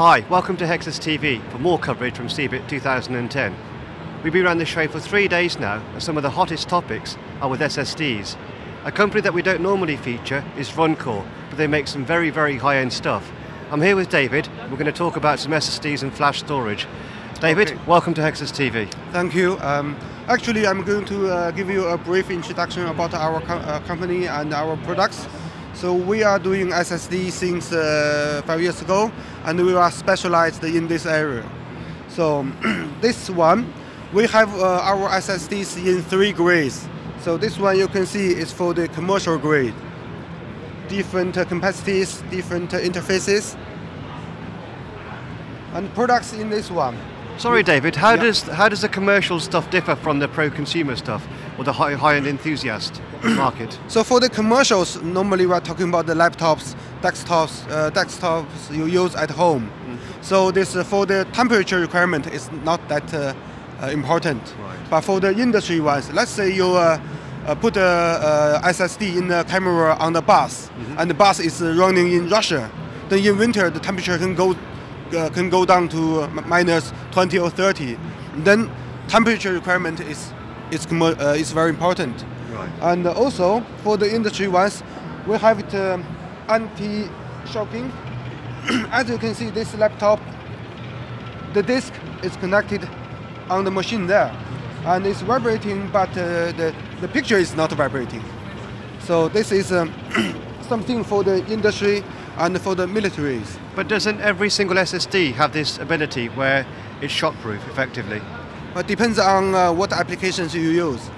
Hi, welcome to Hexus TV for more coverage from CeBIT 2010. We've been around the show for 3 days now, and some of the hottest topics are with SSDs. A company that we don't normally feature is RunCore, but they make some very, very high-end stuff. I'm here with David. We're going to talk about some SSDs and flash storage. David, welcome to Hexus TV. Thank you. Actually, I'm going to give you a brief introduction about our company and our products. So we are doing SSD since 5 years ago, and we are specialized in this area. So this one, we have our SSDs in 3 grades. So this one you can see is for the commercial grade. Different capacities, different interfaces, and products in this one. Sorry, David. How does the commercial stuff differ from the pro-consumer stuff or the high-end enthusiast market? So for the commercials, normally we are talking about the laptops, desktops you use at home. So this for the temperature requirement is not that important. Right. But for the industry ones, let's say you put a SSD in the camera on the bus, and the bus is running in Russia. Then in winter the temperature can go down to minus 20 or 30. Then temperature requirement is very important. Right. And also for the industry ones, we have it anti-shocking. As you can see, this laptop, the disk is connected on the machine there, and it's vibrating, but the picture is not vibrating. So this is something for the industry and for the militaries. But doesn't every single SSD have this ability where it's shockproof, effectively? It depends on what applications you use.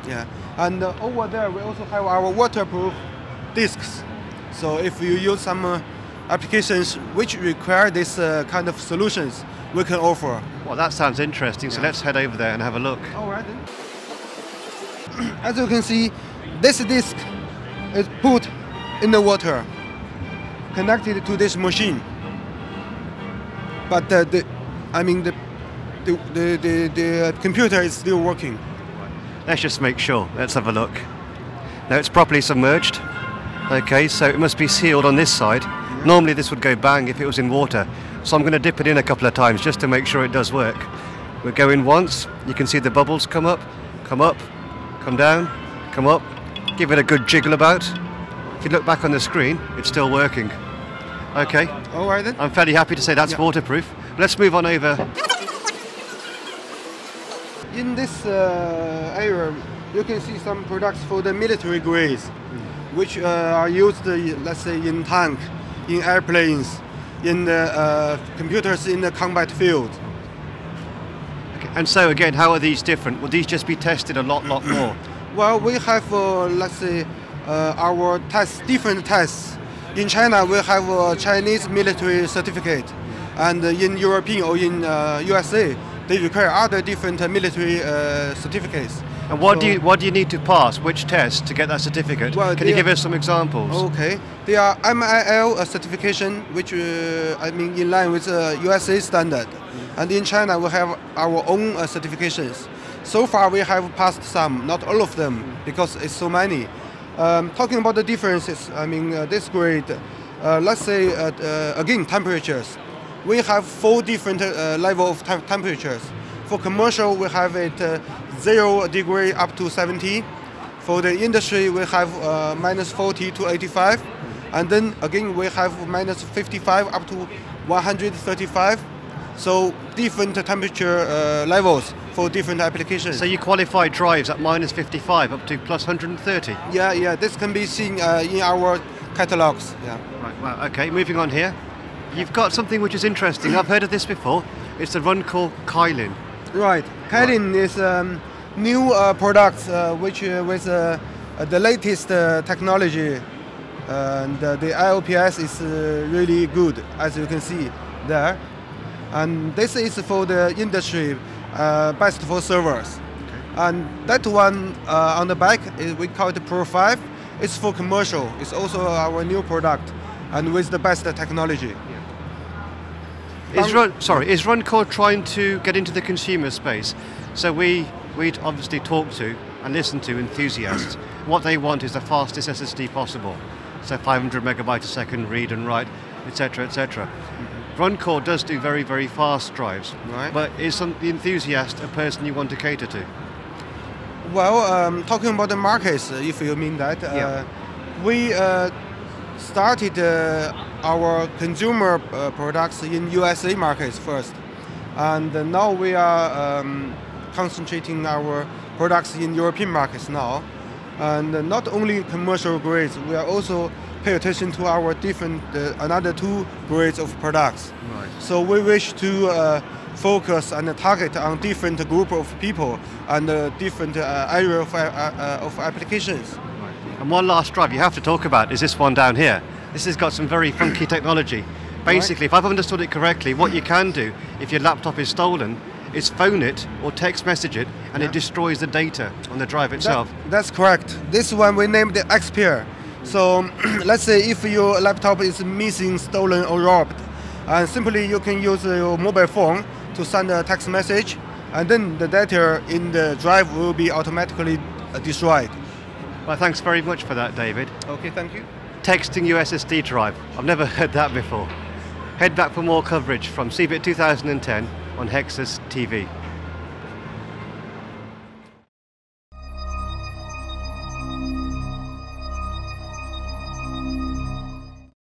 Yeah. And over there we also have our waterproof disks. So if you use some applications which require this kind of solutions, we can offer. Well, that sounds interesting, so let's head over there and have a look. All right then. As you can see, this disk is put in the water, connected to this machine. But the computer is still working. Let's just make sure. Let's have a look. Now it's properly submerged. Okay, so it must be sealed on this side. Normally this would go bang if it was in water. So I'm going to dip it in a couple of times just to make sure it does work. We'll go in once. You can see the bubbles come up, come down, come up. Give it a good jiggle about. If you look back on the screen, it's still working. Okay. All right then. I'm fairly happy to say that's waterproof. Let's move on over. In this area, you can see some products for the military grades, which are used, let's say, in tank, in airplanes, in computers in the combat field. Okay. And so again, how are these different? Will these just be tested a lot more? Well, we have, let's say, our tests, different tests. In China, we have a Chinese military certificate, and in European or in USA, they require other different military certificates. And what do you need to pass? Which test to get that certificate? Well, can you give us some examples? Okay, they are MIL certification, which in line with USA standard. And in China, we have our own certifications. So far, we have passed some, not all of them, because it's so many. Talking about the differences, this grade, let's say, again, temperatures. We have 4 different levels of temperatures. For commercial, we have it 0 degree up to 70. For the industry, we have minus 40 to 85. And then again, we have minus 55 up to 135. So different temperature levels for different applications. So you qualify drives at minus 55 up to plus 130? Yeah, this can be seen in our catalogs. Yeah. Right, well, okay, moving on here. You've got something which is interesting. I've heard of this before. It's the RunCore Kylin. Right. Kylin is a new product which with the latest technology. And the IOPS is really good, as you can see there. And this is for the industry, best for servers. Okay. And that one on the back, we call it Pro 5. It's for commercial. It's also our new product, and with the best technology. Is RunCore trying to get into the consumer space? So we'd obviously talk to and listen to enthusiasts. What they want is the fastest SSD possible. So 500 megabytes a second read and write, etc., etc. RunCore does do very, very fast drives, Right. but is the enthusiast a person you want to cater to? Well, talking about the markets, if you mean that, Yeah. we started our consumer products in USA markets first, and now we are concentrating our products in European markets now, and not only commercial grades, we are also pay attention to our different another 2 grades of products. Right. So we wish to focus and target on different group of people and different area of applications. Right. And one last drive you have to talk about is this one down here. This has got some very funky technology. Basically, if I've understood it correctly, what you can do if your laptop is stolen is phone it or text message it, and it destroys the data on the drive itself. That's correct. This one we named the XPeer. So let's say if your laptop is missing, stolen or robbed, and simply you can use your mobile phone to send a text message, and then the data in the drive will be automatically destroyed. Well, thanks very much for that, David. Okay, thank you. Texting your SSD drive. I've never heard that before. Head back for more coverage from CeBIT 2010 on Hexus TV.